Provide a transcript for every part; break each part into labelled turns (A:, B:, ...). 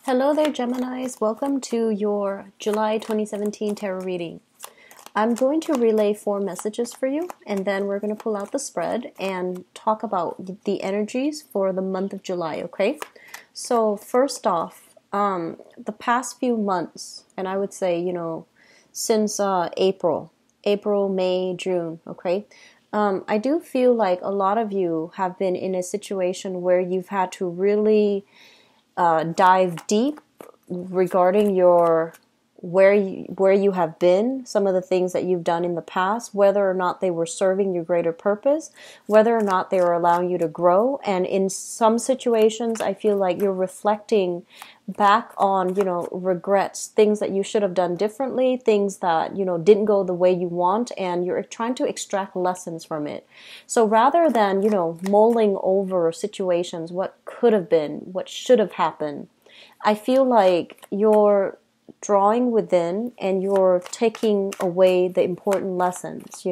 A: Hello there, Geminis. Welcome to your July 2017 tarot reading. I'm going to relay 4 messages for you, and then we're going to pull out the spread and talk about the energies for the month of July, okay? So first off, the past few months, and I would say, since April, May, June, okay? I do feel like a lot of you have been in a situation where you've had to really dive deep regarding your where you have been, some of the things that you've done in the past, whether or not they were serving your greater purpose, whether or not they were allowing you to grow. And in some situations, I feel like you're reflecting back on, regrets, things that you should have done differently, things that, didn't go the way you want, and you're trying to extract lessons from it. So rather than, mulling over situations, what could have been, what should have happened, I feel like you're drawing within and you're taking away the important lessons,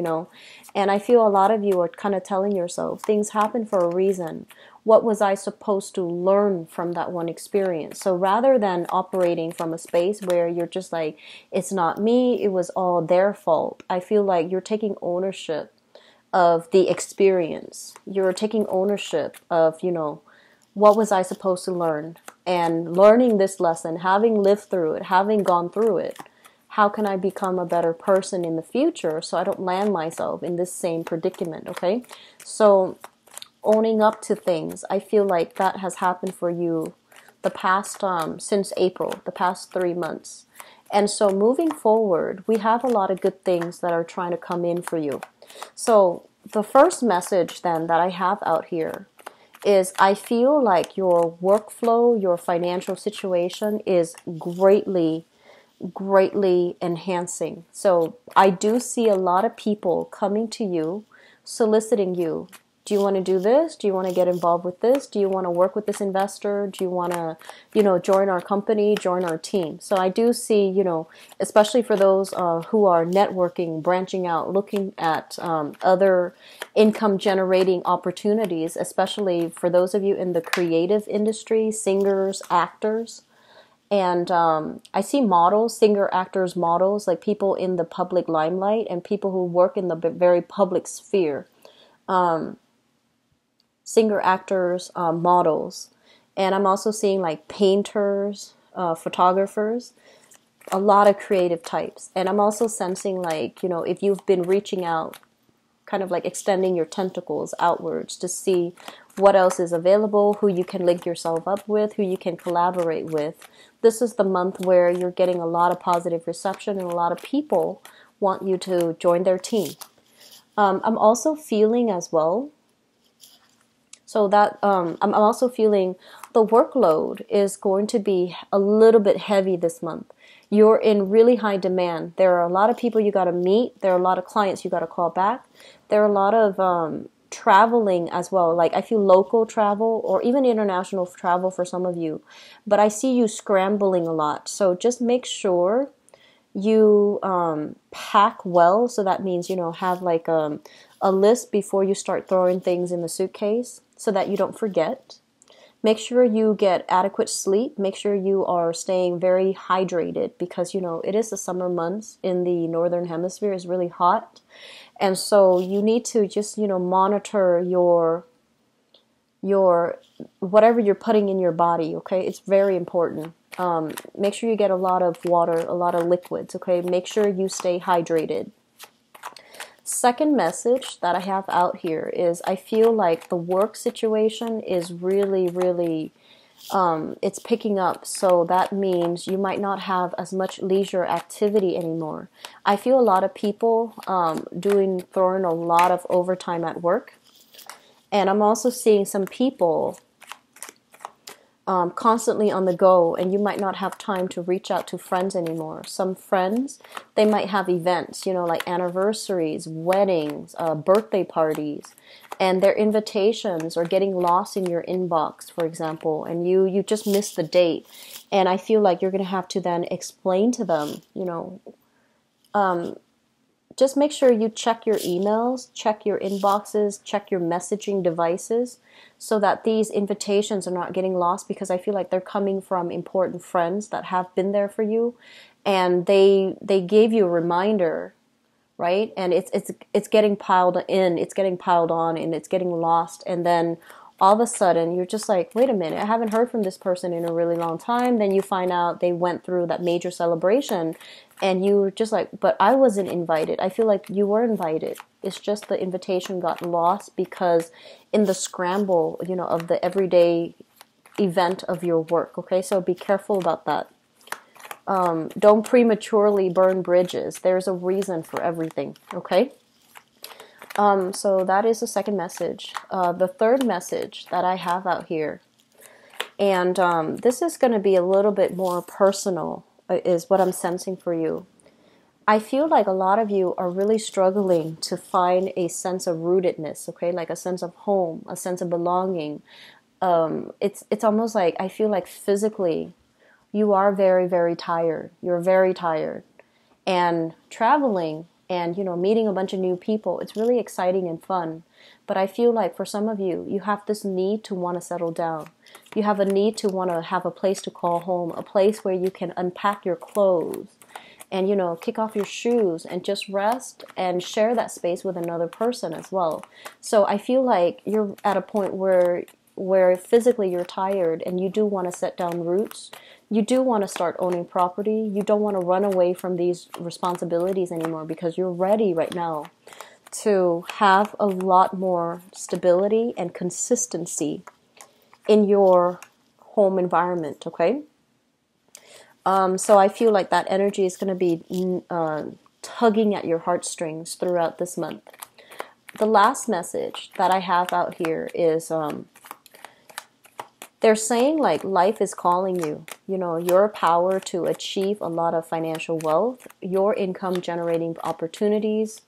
A: and I feel a lot of you are kind of telling yourself things happen for a reason. What was I supposed to learn from that one experience? So rather than operating from a space where you're just like, it's not me, it was all their fault, I feel like you're taking ownership of the experience. You're taking ownership of, what was I supposed to learn? And learning this lesson, having lived through it, having gone through it, how can I become a better person in the future so I don't land myself in this same predicament, okay? So owning up to things, I feel like that has happened for you the past, since April, the past 3 months. And so moving forward, we have a lot of good things that are trying to come in for you. So the first message then that I have out here is I feel like your workflow, your financial situation is greatly enhancing. So I do see a lot of people coming to you, soliciting you. Do you want to do this? Do you want to get involved with this? Do you want to work with this investor? Do you want to, join our company, join our team? So I do see, especially for those who are networking, branching out, looking at other income generating opportunities, especially for those of you in the creative industry, singers, actors. And I see models, singer, actors, models, like people in the public limelight and people who work in the very public sphere. Singer, actors, models. And I'm also seeing like painters, photographers, a lot of creative types. And I'm also sensing like, if you've been reaching out, kind of like extending your tentacles outwards to see what else is available, who you can link yourself up with, who you can collaborate with. This is the month where you're getting a lot of positive reception and a lot of people want you to join their team. I'm also feeling as well, so that I'm also feeling the workload is going to be a little bit heavy this month. You're in really high demand. There are a lot of people you got to meet. There are a lot of clients you got to call back. There are a lot of traveling as well. Like I feel local travel or even international travel for some of you. But I see you scrambling a lot. So just make sure you pack well. So that means, have like a list before you start throwing things in the suitcase so that you don't forget. Make sure you get adequate sleep. Make sure you are staying very hydrated because, it is the summer months in the northern hemisphere. It's really hot. And so you need to just, monitor your whatever you're putting in your body, okay? It's very important. Make sure you get a lot of water, a lot of liquids, okay? Make sure you stay hydrated. Second message that I have out here is I feel like the work situation is really, it's picking up. So that means you might not have as much leisure activity anymore. I feel a lot of people throwing a lot of overtime at work. And I'm also seeing some people constantly on the go, and you might not have time to reach out to friends anymore. Some friends, they might have events, like anniversaries, weddings, birthday parties, and their invitations are getting lost in your inbox, for example, and you just missed the date. And I feel like you're going to have to then explain to them, just make sure you check your emails, check your inboxes, check your messaging devices so that these invitations are not getting lost, because I feel like they're coming from important friends that have been there for you, and they gave you a reminder, right? And it's getting piled in, it's getting piled on, and it's getting lost, and then all of a sudden you're just like, wait a minute, I haven't heard from this person in a really long time. Then you find out they went through that major celebration, and you were just like, but I wasn't invited. I feel like you were invited. It's just the invitation got lost because in the scramble, of the everyday event of your work. Okay, so be careful about that. Don't prematurely burn bridges. There's a reason for everything. Okay. So that is the second message. The third message that I have out here, and this is going to be a little bit more personal, is what I'm sensing for you. I feel like a lot of you are really struggling to find a sense of rootedness, okay, like a sense of home, a sense of belonging. It's almost like I feel like physically you are very, very tired. You're very tired. And traveling and, meeting a bunch of new people, it's really exciting and fun. But I feel like for some of you, you have this need to want to settle down. You have a need to want to have a place to call home, a place where you can unpack your clothes and, kick off your shoes and just rest and share that space with another person as well. So I feel like you're at a point where physically you're tired and you do want to set down roots. You do want to start owning property. You don't want to run away from these responsibilities anymore because you're ready right now to have a lot more stability and consistency in your home environment, okay? So I feel like that energy is going to be tugging at your heartstrings throughout this month. The last message that I have out here is they're saying like life is calling you. Your power to achieve a lot of financial wealth, your income generating opportunities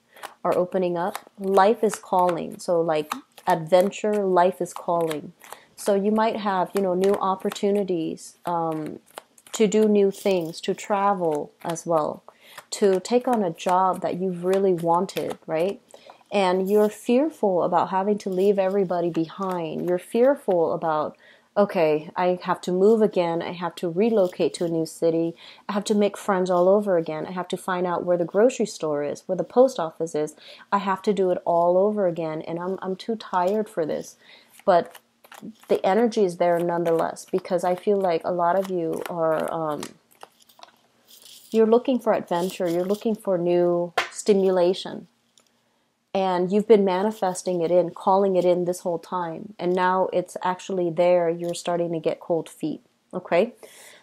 A: are opening up. Life is calling. So like adventure, life is calling. So you might have, new opportunities to do new things, to travel as well, to take on a job that you've really wanted, right? And you're fearful about having to leave everybody behind. You're fearful about, okay, I have to move again. I have to relocate to a new city. I have to make friends all over again. I have to find out where the grocery store is, where the post office is. I have to do it all over again, and I'm too tired for this. But the energy is there nonetheless, because I feel like a lot of you are, you're looking for adventure. You're looking for new stimulation. And you've been manifesting it in, calling it in this whole time. And now it's actually there. You're starting to get cold feet. Okay?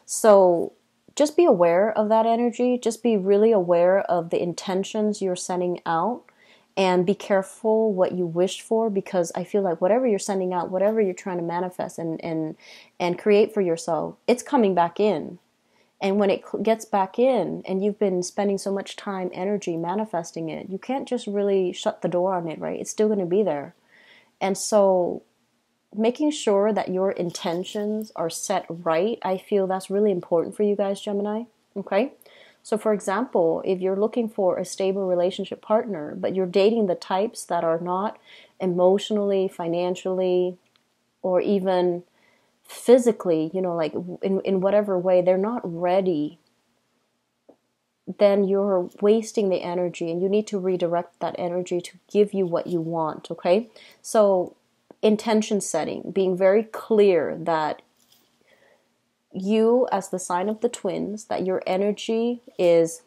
A: So just be aware of that energy. Just be really aware of the intentions you're sending out. And be careful what you wish for, because I feel like whatever you're sending out, whatever you're trying to manifest and create for yourself, it's coming back in. And when it gets back in and you've been spending so much time, energy manifesting it, you can't just really shut the door on it, right? It's still going to be there. And so making sure that your intentions are set right, I feel that's really important for you guys, Gemini. Okay? So for example, if you're looking for a stable relationship partner, but you're dating the types that are not emotionally, financially, or even physically, like in whatever way, they're not ready, then you're wasting the energy, and you need to redirect that energy to give you what you want, okay? So intention setting, being very clear that you, as the sign of the twins, that your energy is,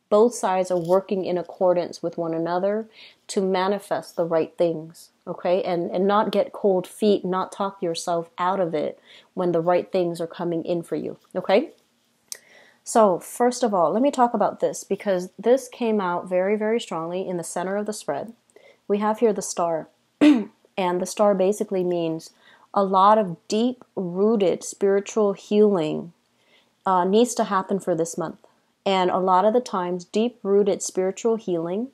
A: both sides are working in accordance with one another to manifest the right things, okay? And not get cold feet, not talk yourself out of it when the right things are coming in for you, okay? So first of all, let me talk about this, because this came out very, very strongly in the center of the spread. We have here the star, and the star basically means a lot of deep-rooted spiritual healing needs to happen for this month. And a lot of the times, deep-rooted spiritual healing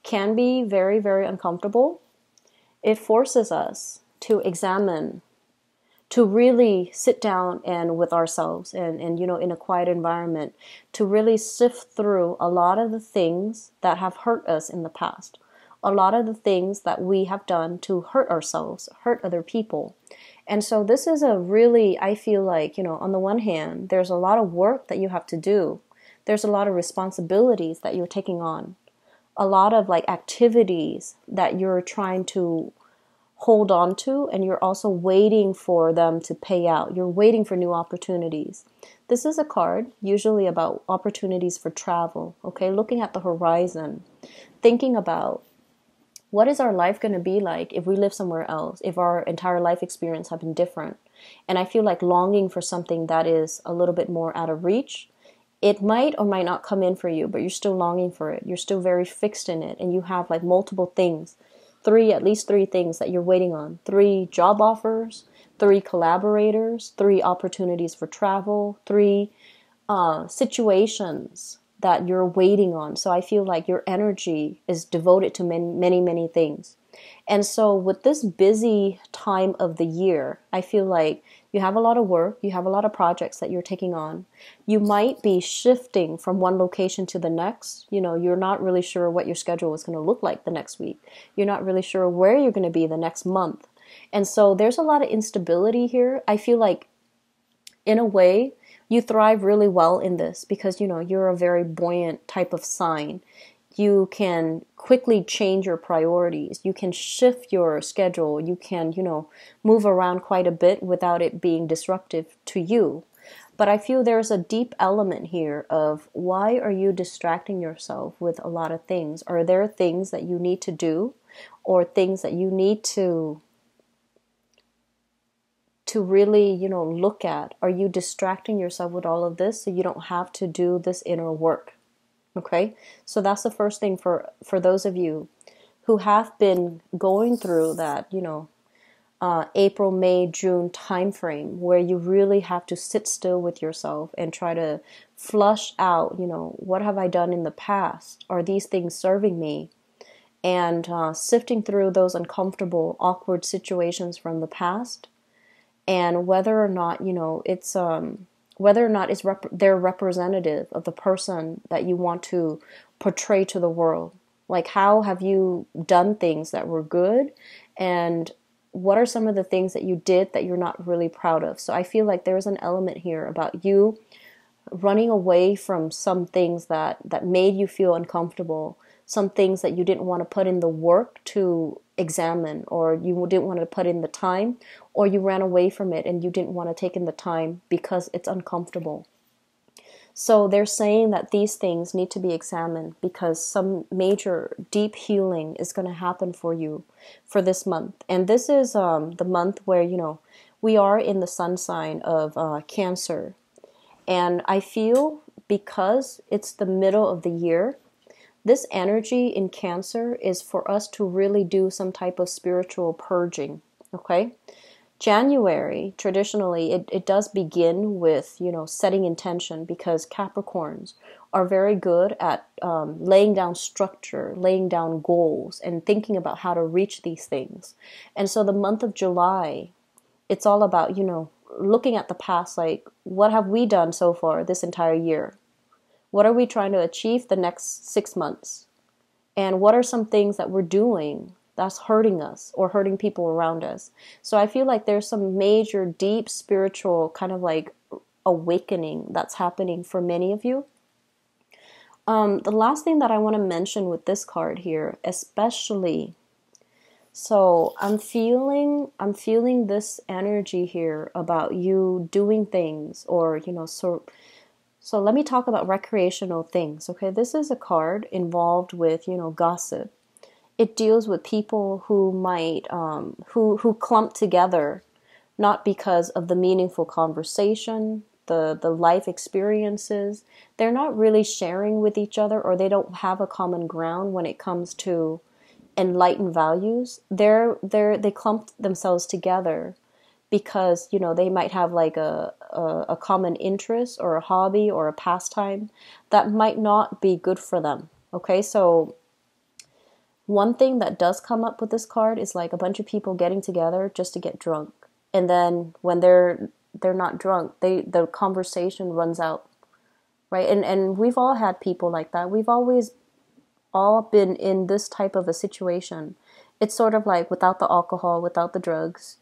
A: can be very, very uncomfortable. It forces us to examine to really sit down and with ourselves and in a quiet environment to really sift through a lot of the things that have hurt us in the past, a lot of the things that we have done to hurt ourselves, hurt other people. And so this is a really, I feel like, on the one hand, there's a lot of work that you have to do. There's a lot of responsibilities that you're taking on, a lot of like activities that you're trying to hold on to, and you're also waiting for them to pay out. You're waiting for new opportunities. This is a card usually about opportunities for travel, okay? Looking at the horizon, thinking about what is our life going to be like if we live somewhere else, if our entire life experience have been different. And I feel like longing for something that is a little bit more out of reach. It might or might not come in for you, but you're still longing for it. You're still very fixed in it, and you have like multiple things. At least three things that you're waiting on. 3 job offers, 3 collaborators, 3 opportunities for travel, 3 situations that you're waiting on. So I feel like your energy is devoted to many, many, many things. And so with this busy time of the year, I feel like you have a lot of work, you have a lot of projects that you're taking on. You might be shifting from one location to the next. You're not really sure what your schedule is going to look like the next week. You're not really sure where you're going to be the next month. And so there's a lot of instability here. I feel like in a way, you thrive really well in this because, you're a very buoyant type of sign. You can quickly change your priorities. You can shift your schedule. You can, move around quite a bit without it being disruptive to you. But I feel there's a deep element here of why are you distracting yourself with a lot of things? Are there things that you need to do or things that you need to really, look at? Are you distracting yourself with all of this so you don't have to do this inner work? Okay, so that's the first thing for those of you who have been going through that, April, May, June time frame where you really have to sit still with yourself and try to flush out, what have I done in the past? Are these things serving me? And sifting through those uncomfortable, awkward situations from the past, and whether or not, they're representative of the person that you want to portray to the world. Like, how have you done things that were good, and what are some of the things that you did that you're not really proud of? So I feel like there's an element here about you running away from some things that made you feel uncomfortable, some things that you didn't want to put in the work to examine, or you didn't want to put in the time, or you ran away from it and you didn't want to take in the time because it's uncomfortable. So they're saying that these things need to be examined because some major deep healing is going to happen for you for this month. And this is the month where, we are in the sun sign of Cancer. And I feel because it's the middle of the year, this energy in Cancer is for us to really do some type of spiritual purging, okay? January, traditionally, it does begin with, setting intention because Capricorns are very good at laying down structure, laying down goals, and thinking about how to reach these things. And so the month of July, it's all about, looking at the past, like, what have we done so far this entire year? What are we trying to achieve the next 6 months? And what are some things that we're doing that's hurting us or hurting people around us? So I feel like there's some major, deep spiritual kind of like awakening that's happening for many of you. The last thing that I want to mention with this card here, especially, so I'm feeling this energy here about you doing things or, so let me talk about recreational things, okay? This is a card involved with, gossip. It deals with people who might, who clump together, not because of the meaningful conversation, the life experiences. They're not really sharing with each other, or they don't have a common ground when it comes to enlightened values. They clump themselves together because, they might have like a common interest or a hobby or a pastime that might not be good for them. Okay, so one thing that does come up with this card is like a bunch of people getting together just to get drunk. And then when they're not drunk, the conversation runs out, right? And we've all had people like that. We've always all been in this type of a situation. It's sort of like without the alcohol, without the drugs,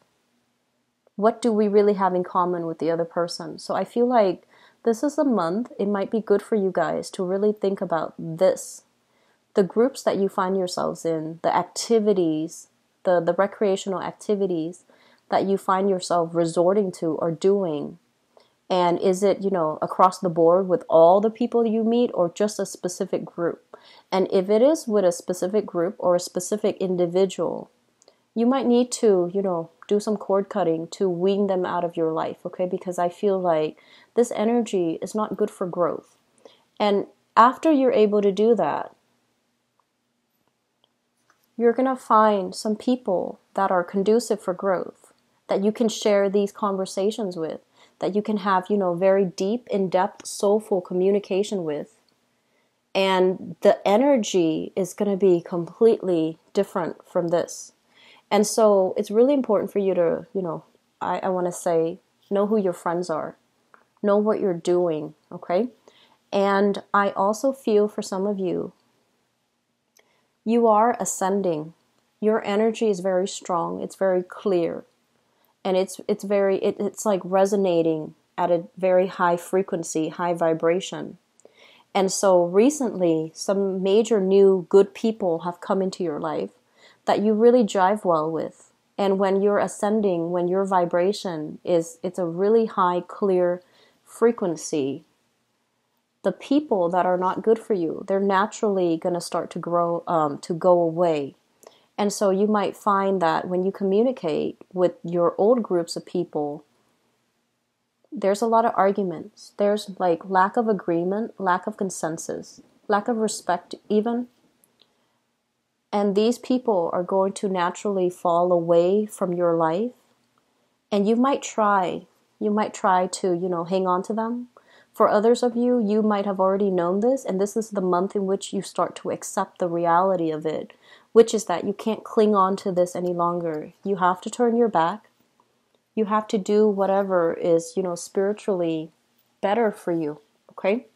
A: what do we really have in common with the other person? So I feel like this is a month. It might be good for you guys to really think about this. The groups that you find yourselves in, the activities, the recreational activities that you find yourself resorting to or doing. And is it, across the board with all the people you meet or just a specific group? And if it is with a specific group or a specific individual, you might need to, do some cord cutting to wean them out of your life, okay? Because I feel like this energy is not good for growth. And after you're able to do that, you're going to find some people that are conducive for growth, that you can share these conversations with, that you can have, very deep, in-depth, soulful communication with. And the energy is going to be completely different from this. And so it's really important for you to, I want to say, know who your friends are, know what you're doing, okay? And I also feel for some of you, you are ascending. Your energy is very strong. It's very clear. And it's like resonating at a very high frequency, high vibration. And so recently, some major new good people have come into your life that you really jive well with. And when you're ascending, when your vibration it's a really high, clear frequency, the people that are not good for you, they're naturally going to start to go away. And so you might find that when you communicate with your old groups of people, there's a lot of arguments. There's like lack of agreement, lack of consensus, lack of respect even. And these people are going to naturally fall away from your life. And you might try to, hang on to them. For others of you, you might have already known this, and this is the month in which you start to accept the reality of it, which is that you can't cling on to this any longer. You have to turn your back. You have to do whatever is, spiritually better for you, okay?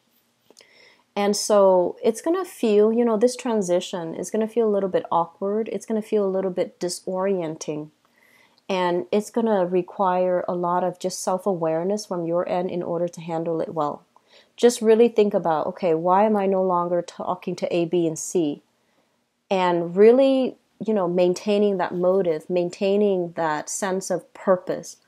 A: And so it's going to feel, this transition is going to feel a little bit awkward. It's going to feel a little bit disorienting. And it's going to require a lot of just self-awareness from your end in order to handle it well. Just really think about, okay, why am I no longer talking to A, B, and C? And really, maintaining that motive, maintaining that sense of purpose.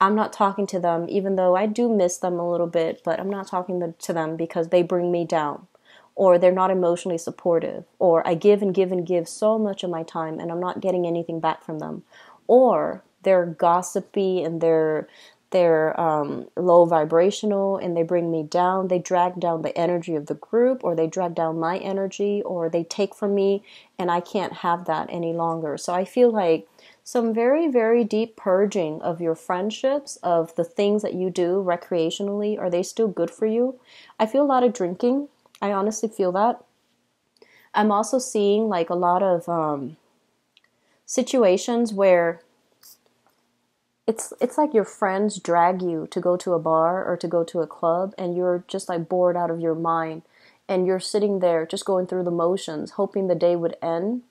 A: I'm not talking to them, even though I do miss them a little bit, but I'm not talking to them because they bring me down, or they're not emotionally supportive, or I give and give and give so much of my time and I'm not getting anything back from them. Or they're gossipy and they're low vibrational and they bring me down. They drag down the energy of the group, or they drag down my energy, or they take from me, and I can't have that any longer. So I feel like some very, very deep purging of your friendships, of the things that you do recreationally. Are they still good for you? I feel a lot of drinking. I honestly feel that. I'm also seeing like a lot of situations where it's like your friends drag you to go to a bar or to go to a club, and you're just like bored out of your mind, and you're sitting there just going through the motions, hoping the day would end,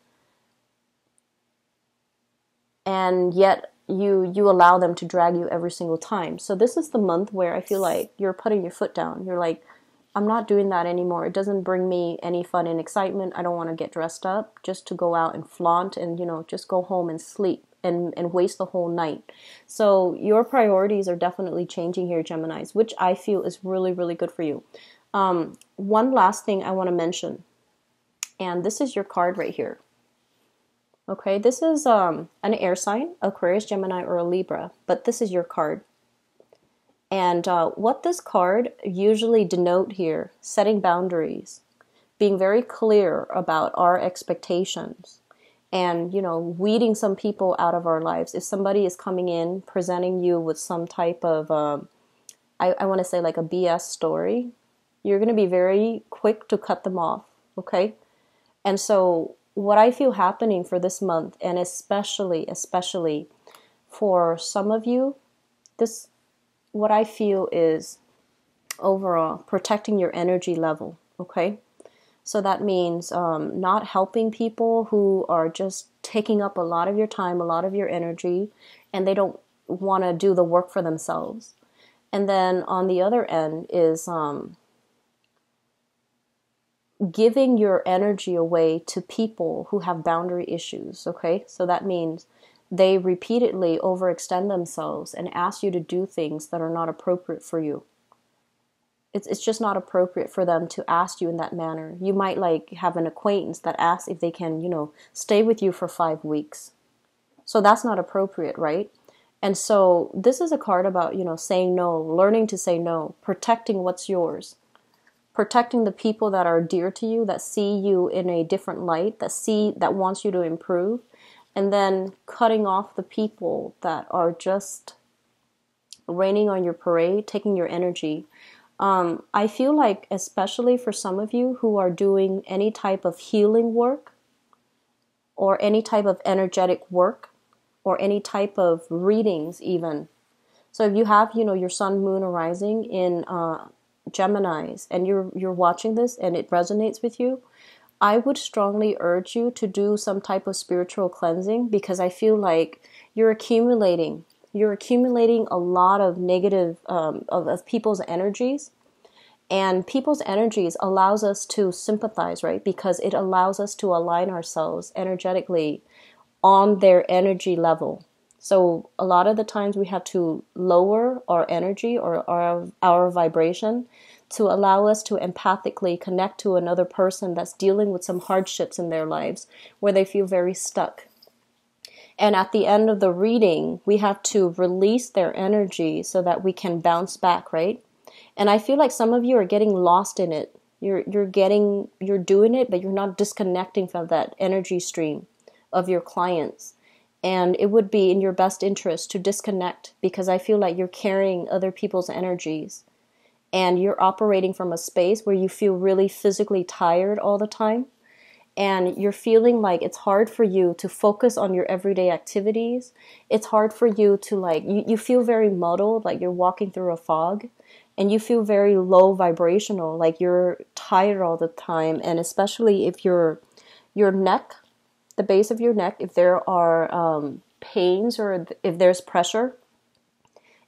A: and yet you allow them to drag you every single time. So this is the month where I feel like you're putting your foot down. You're like, I'm not doing that anymore. It doesn't bring me any fun and excitement. I don't want to get dressed up just to go out and flaunt and, just go home and sleep and waste the whole night. So your priorities are definitely changing here, Geminis, which I feel is really, really good for you. One last thing I want to mention, and this is your card right here. Okay, this is an air sign, Aquarius, Gemini, or a Libra, but this is your card. And what this card usually denote here, setting boundaries, being very clear about our expectations, and, weeding some people out of our lives. If somebody is coming in, presenting you with some type of, I want to say like a BS story, you're going to be very quick to cut them off, okay? And so what I feel happening for this month, and especially for some of you, this, what I feel is overall protecting your energy level, okay? So that means not helping people who are just taking up a lot of your time, a lot of your energy, and they don't want to do the work for themselves. And then on the other end is giving your energy away to people who have boundary issues, okay? So that means they repeatedly overextend themselves and ask you to do things that are not appropriate for you. It's just not appropriate for them to ask you in that manner. You might like have an acquaintance that asks if they can, stay with you for 5 weeks. So that's not appropriate, right? And so this is a card about, saying no, learning to say no, protecting what's yours, protecting the people that are dear to you, that see you in a different light, that wants you to improve, and then cutting off the people that are just raining on your parade, taking your energy. I feel like, especially for some of you who are doing any type of healing work or any type of energetic work or any type of readings even. So if you have, your sun, moon, or rising in Geminis and you're watching this and it resonates with you, I would strongly urge you to do some type of spiritual cleansing, because I feel like you're accumulating a lot of negative of people's energies, and people's energies allows us to sympathize, right? Because it allows us to align ourselves energetically on their energy level. So a lot of the times we have to lower our energy or our vibration to allow us to empathically connect to another person that's dealing with some hardships in their lives where they feel very stuck. And at the end of the reading, we have to release their energy so that we can bounce back, right? And I feel like some of you are getting lost in it. You're doing it, but you're not disconnecting from that energy stream of your clients. And it would be in your best interest to disconnect, because I feel like you're carrying other people's energies and you're operating from a space where you feel really physically tired all the time. And you're feeling like it's hard for you to focus on your everyday activities. It's hard for you to you feel very muddled, like you're walking through a fog, and you feel very low vibrational, like you're tired all the time. And especially if your neck, the base of your neck, if there are pains or if there's pressure,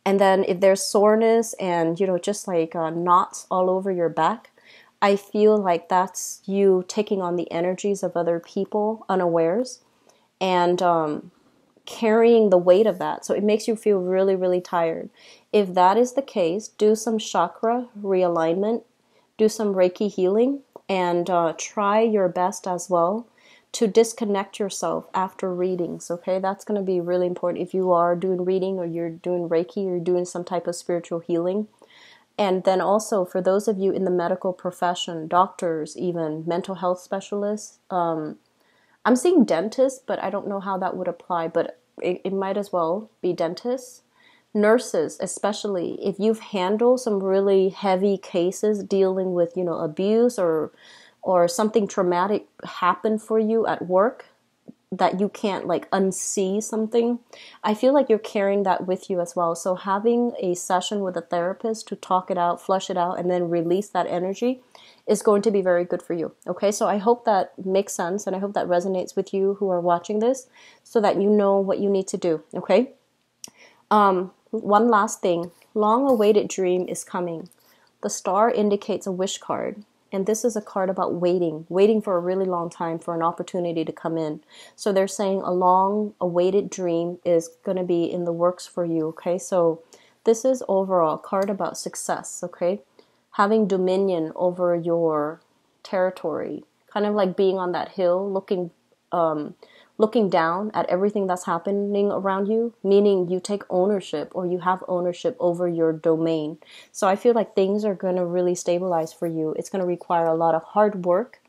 A: and then if there's soreness and, just like knots all over your back, I feel like that's you taking on the energies of other people unawares and carrying the weight of that. So it makes you feel really, really tired. If that is the case, do some chakra realignment, do some Reiki healing, and try your best as well to disconnect yourself after readings, okay? That's going to be really important if you are doing reading or you're doing Reiki or you're doing some type of spiritual healing. And then also for those of you in the medical profession, doctors, even mental health specialists, I'm seeing dentists, but I don't know how that would apply, but it might as well be dentists. Nurses, especially, if you've handled some really heavy cases dealing with, abuse or something traumatic happened for you at work that you can't unsee something, I feel like you're carrying that with you as well. So having a session with a therapist to talk it out, flush it out, and then release that energy is going to be very good for you. Okay, so I hope that makes sense, and I hope that resonates with you who are watching this, so that you know what you need to do. Okay. One last thing, long-awaited dream is coming. The star indicates a wish card. And this is a card about waiting for a really long time for an opportunity to come in. So they're saying a long-awaited dream is going to be in the works for you, okay? So this is overall a card about success, okay? Having dominion over your territory, kind of like being on that hill, looking down at everything that's happening around you, meaning you take ownership or you have ownership over your domain. So I feel like things are going to really stabilize for you. It's going to require a lot of hard work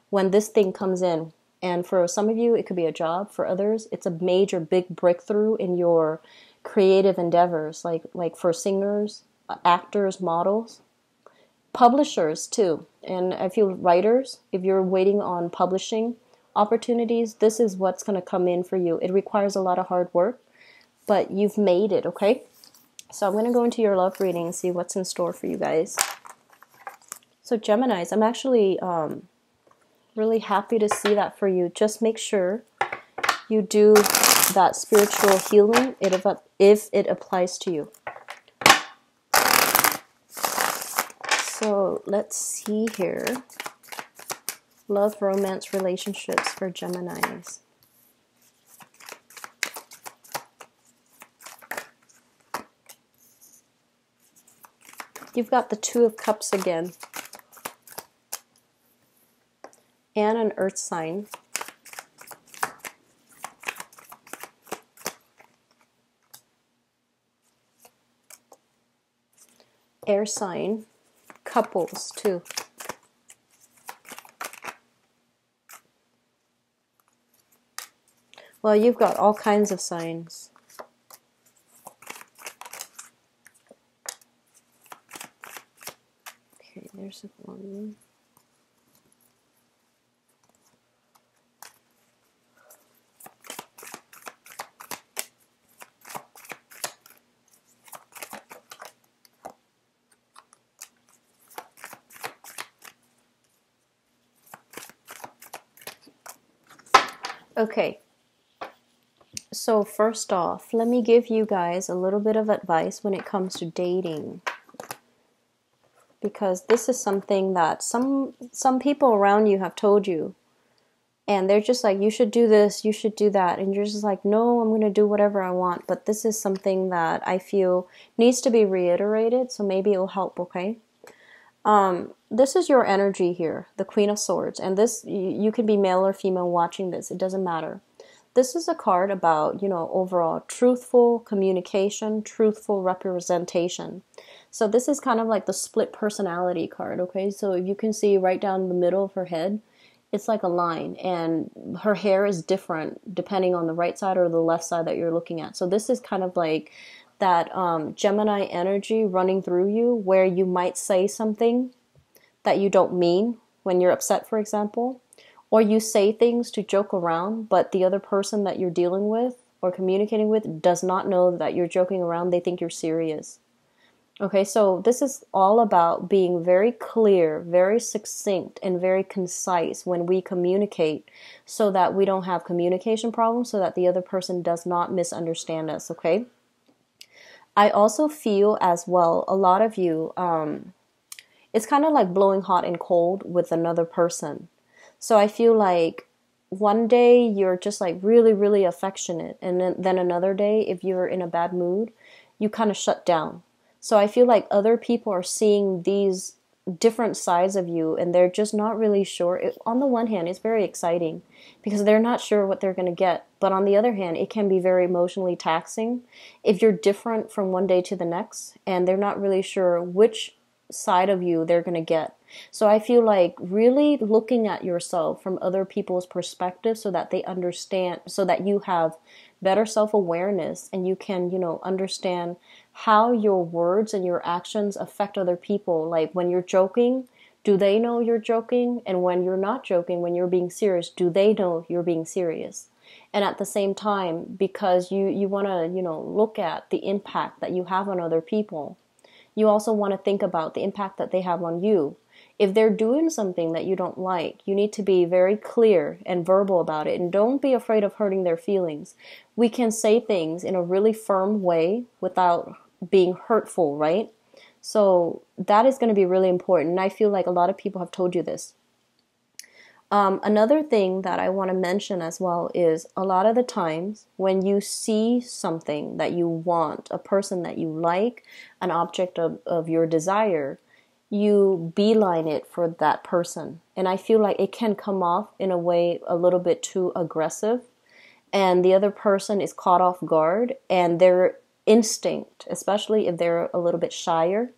A: when this thing comes in. And for some of you, it could be a job. For others, it's a major big breakthrough in your creative endeavors, like for singers, actors, models, publishers too. And I feel writers, if you're waiting on publishing opportunities, this is what's going to come in for you. It requires a lot of hard work. but you've made it, okay? So I'm going to go into your love reading and see what's in store for you guys. So Geminis, I'm actually really happy to see that for you. Just make sure you do that spiritual healing if it applies to you. So let's see here. Love, romance, relationships for Geminis. You've got the Two of Cups again. And an earth sign. Air sign. Couples too. Well, you've got all kinds of signs. Okay, there's one. Okay, so first off, let me give you guys a little bit of advice when it comes to dating. Because this is something that some people around you have told you. And they're just like, you should do this, you should do that. And you're just like, no, I'm going to do whatever I want. But this is something that I feel needs to be reiterated. So maybe it'll help, okay? This is your energy here, the Queen of Swords. And this, you can be male or female watching this. It doesn't matter. This is a card about, overall truthful communication, truthful representation. So this is kind of like the split personality card, okay? So if you can see right down the middle of her head, it's like a line. And her hair is different depending on the right side or the left side that you're looking at. So this is kind of like that Gemini energy running through you where you might say something that you don't mean when you're upset, for example. Or you say things to joke around, but the other person that you're dealing with or communicating with does not know that you're joking around. They think you're serious. Okay, so this is all about being very clear, very succinct, and very concise when we communicate so that we don't have communication problems, so that the other person does not misunderstand us, okay? I also feel as well, a lot of you, it's kind of like blowing hot and cold with another person. So I feel like one day you're just like really, really affectionate. And then another day, if you're in a bad mood, you kind of shut down. So I feel like other people are seeing these different sides of you and they're just not really sure. On the one hand, it's very exciting because they're not sure what they're going to get. But on the other hand, it can be very emotionally taxing if you're different from one day to the next and they're not really sure which side of you they're going to get. So I feel like really looking at yourself from other people's perspective so that they understand, so that you have better self-awareness and you can, understand how your words and your actions affect other people. Like when you're joking, do they know you're joking? And when you're not joking, when you're being serious, do they know you're being serious? And at the same time, because you want to, look at the impact that you have on other people, you also want to think about the impact that they have on you. If they're doing something that you don't like, you need to be very clear and verbal about it. And don't be afraid of hurting their feelings. We can say things in a really firm way without being hurtful, right? So that is going to be really important. And I feel like a lot of people have told you this. Another thing that I want to mention as well is a lot of the times when you see something that you want, a person that you like, an object of your desire, you beeline it for that person. And I feel like it can come off in a way a little bit too aggressive. And the other person is caught off guard and their instinct, especially if they're a little bit shyer,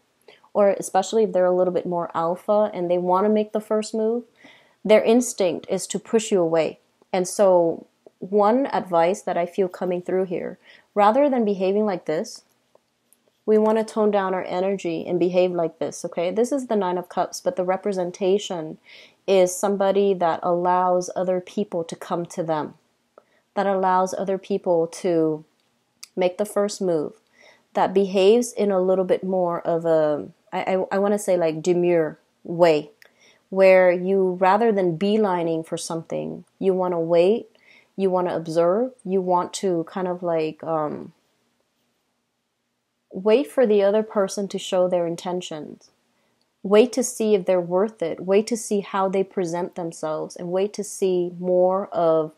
A: or especially if they're a little bit more alpha and they want to make the first move, their instinct is to push you away. And so one advice that I feel coming through here, rather than behaving like this, we want to tone down our energy and behave like this, okay? This is the Nine of Cups, but the representation is somebody that allows other people to come to them, that allows other people to make the first move, that behaves in a little bit more of a, I want to say like demure way, where you, rather than beelining for something, you want to wait, you want to observe, you want to kind of like wait for the other person to show their intentions. Wait to see if they're worth it. Wait to see how they present themselves, and wait to see more of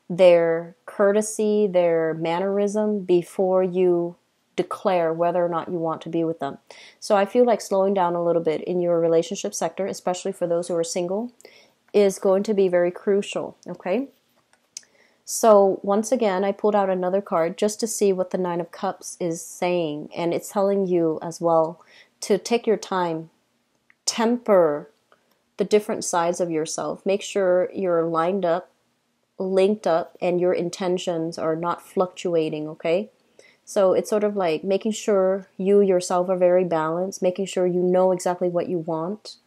A: their courtesy, their mannerism before you declare whether or not you want to be with them. So I feel like slowing down a little bit in your relationship sector, especially for those who are single, is going to be very crucial, okay? So once again, I pulled out another card just to see what the Nine of Cups is saying, and it's telling you as well to take your time, temper the different sides of yourself. Make sure you're lined up, linked up, and your intentions are not fluctuating, okay? So it's sort of like making sure you yourself are very balanced, making sure you know exactly what you want,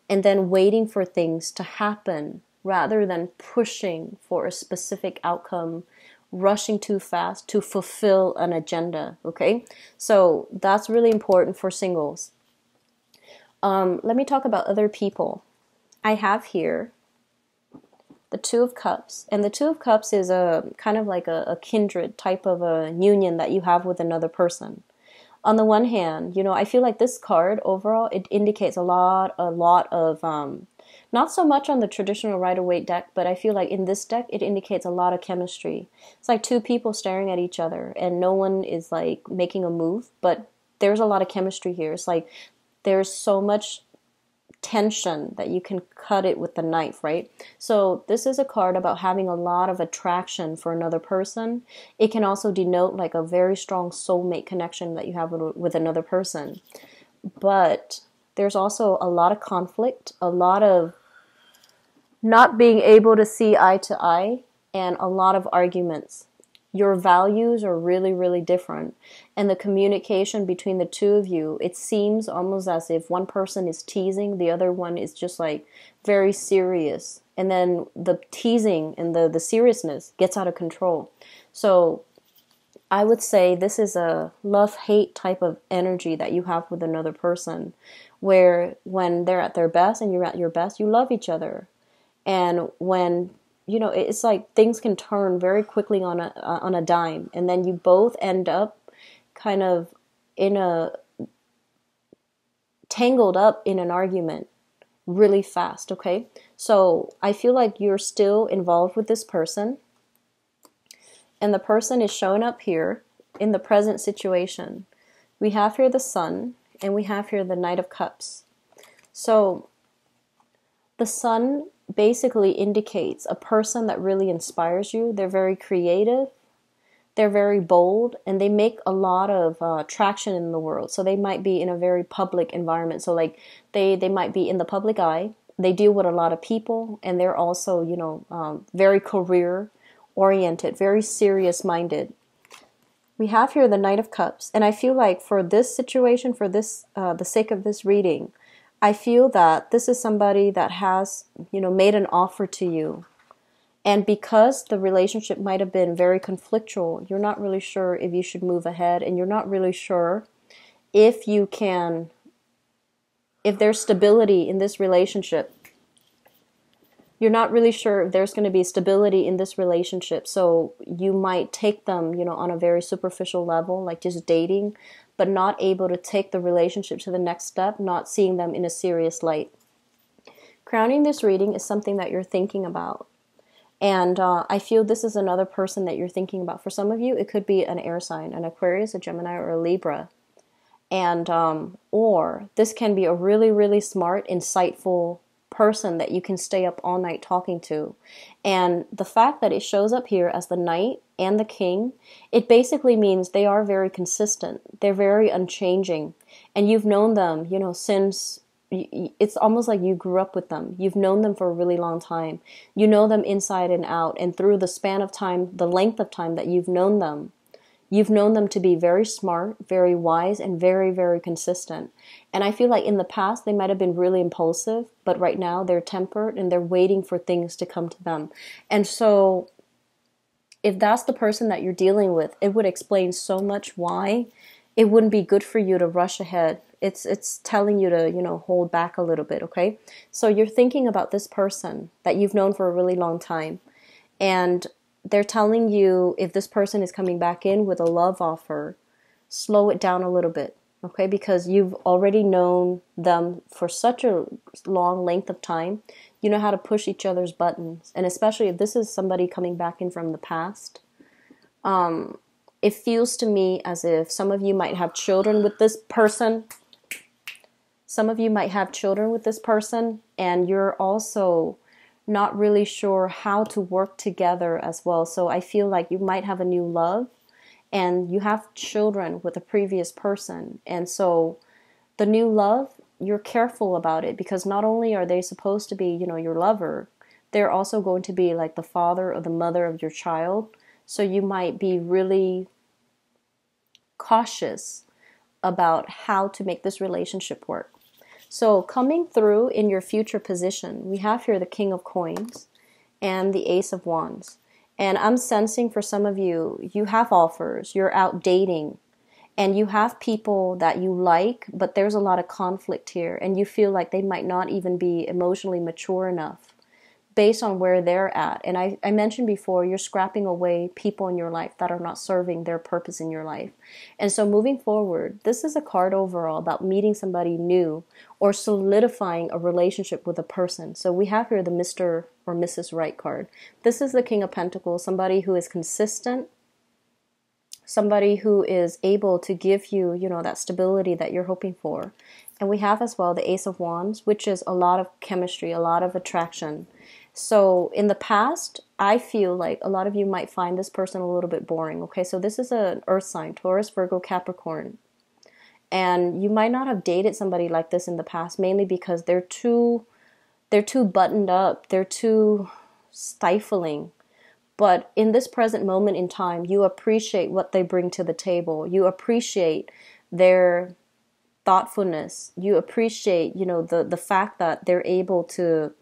A: and then waiting for things to happen rather than pushing for a specific outcome, rushing too fast to fulfill an agenda, okay? So that's really important for singles. Let me talk about other people. I have here the Two of Cups, and the Two of Cups is a kind of like a kindred type of a union that you have with another person. On the one hand, I feel like this card overall, it indicates a lot of, not so much on the traditional Rider-Waite deck, but I feel like in this deck, it indicates a lot of chemistry. It's like two people staring at each other and no one is like making a move, but there's a lot of chemistry here. It's like there's so much tension that you can cut it with the knife, right? So this is a card about having a lot of attraction for another person. It can also denote like a very strong soulmate connection that you have with another person. But there's also a lot of conflict, a lot of not being able to see eye to eye, and a lot of arguments. Your values are really, really different. And the communication between the two of you, it seems almost as if one person is teasing, the other one is just like very serious. And then the teasing and the seriousness gets out of control. So I would say this is a love-hate type of energy that you have with another person, where when they're at their best and you're at your best, you love each other. And when it's like things can turn very quickly on a dime, and then you both end up kind of tangled up in an argument really fast, okay? So I feel like you're still involved with this person, and the person is showing up here in the present situation. We have here the Sun, and we have here the Knight of Cups. So the Sun basically indicates a person that really inspires you. They're very creative, they're very bold, and they make a lot of traction in the world. So they might be in a very public environment. So like they might be in the public eye. They deal with a lot of people, and they're also very career oriented, very serious minded. We have here the Knight of Cups, and I feel like for this situation, for this the sake of this reading, I feel that this is somebody that has, made an offer to you. And because the relationship might have been very conflictual, you're not really sure if you should move ahead, and you're not really sure if there's stability in this relationship. You're not really sure if there's going to be stability in this relationship. So you might take them, on a very superficial level, like just dating, but not able to take the relationship to the next step, not seeing them in a serious light. Crowning this reading is something that you're thinking about. And I feel this is another person that you're thinking about. For some of you, it could be an air sign, an Aquarius, a Gemini, or a Libra. And or this can be a really, really smart, insightful person that you can stay up all night talking to. And the fact that it shows up here as the Knight and the King, it basically means they are very consistent. They're very unchanging. And you've known them, since it's almost like you grew up with them. You've known them for a really long time. You know them inside and out. And through the span of time, the length of time that you've known them to be very smart, very wise, and very, very consistent. And I feel like in the past, they might have been really impulsive, but right now they're tempered and they're waiting for things to come to them. And so if that's the person that you're dealing with, it would explain so much why it wouldn't be good for you to rush ahead. It's telling you to, hold back a little bit, okay? So you're thinking about this person that you've known for a really long time, and they're telling you if this person is coming back in with a love offer, slow it down a little bit, okay? Because you've already known them for such a long length of time. You know how to push each other's buttons. And especially if this is somebody coming back in from the past, it feels to me as if some of you might have children with this person. Some of you might have children with this person, and you're also not really sure how to work together as well. So I feel like you might have a new love, and you have children with a previous person. And so the new love, you're careful about it, because not only are they supposed to be, your lover, they're also going to be like the father or the mother of your child. So you might be really cautious about how to make this relationship work. So coming through in your future position, we have here the King of Coins and the Ace of Wands. And I'm sensing for some of you, you have offers, you're out dating, and you have people that you like, but there's a lot of conflict here, and you feel like they might not even be emotionally mature enough based on where they're at. And I mentioned before, you're scrapping away people in your life that are not serving their purpose in your life. And so moving forward, this is a card overall about meeting somebody new or solidifying a relationship with a person. So we have here the Mr. or Mrs. Right card. This is the King of Pentacles, somebody who is consistent, somebody who is able to give you, that stability that you're hoping for. And we have as well the Ace of Wands, which is a lot of chemistry, a lot of attraction. So in the past, I feel like a lot of you might find this person a little bit boring. Okay, so this is an earth sign, Taurus, Virgo, Capricorn. And you might not have dated somebody like this in the past, mainly because they're too buttoned up, they're too stifling. But in this present moment in time, you appreciate what they bring to the table. You appreciate their thoughtfulness. You appreciate, the fact that they're able to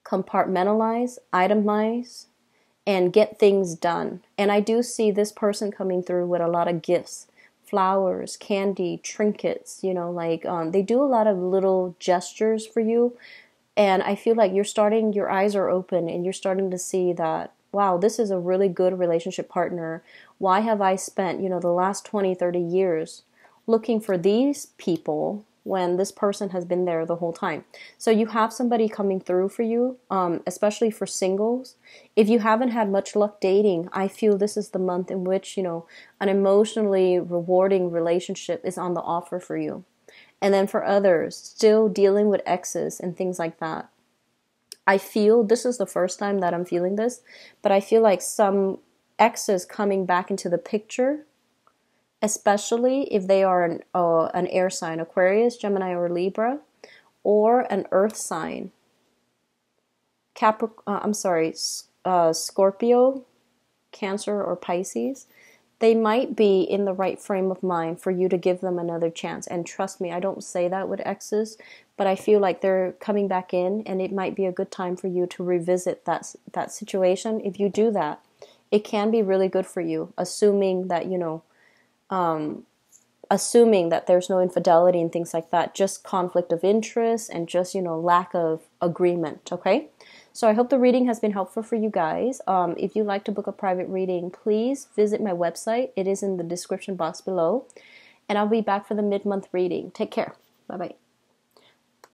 A: compartmentalize, itemize, and get things done. And I do see this person coming through with a lot of gifts, flowers, candy, trinkets, they do a lot of little gestures for you. And I feel like your eyes are open, and you're starting to see that, wow, this is a really good relationship partner. Why have I spent, the last 20, 30 years looking for these people when this person has been there the whole time? So you have somebody coming through for you, especially for singles. If you haven't had much luck dating, I feel this is the month in which, an emotionally rewarding relationship is on the offer for you. And then for others, still dealing with exes and things like that, I feel this is the first time that I'm feeling this, but I feel like some exes coming back into the picture, especially if they are an air sign, Aquarius, Gemini, or Libra, or an earth sign, Scorpio, Cancer, or Pisces. They might be in the right frame of mind for you to give them another chance. And trust me, I don't say that with exes, but I feel like they're coming back in, and it might be a good time for you to revisit that situation. If you do that, it can be really good for you, assuming that, assuming that there's no infidelity and things like that, just conflict of interest and just, lack of agreement, okay? So I hope the reading has been helpful for you guys. If you'd like to book a private reading, please visit my website. It is in the description box below. And I'll be back for the mid-month reading. Take care. Bye-bye.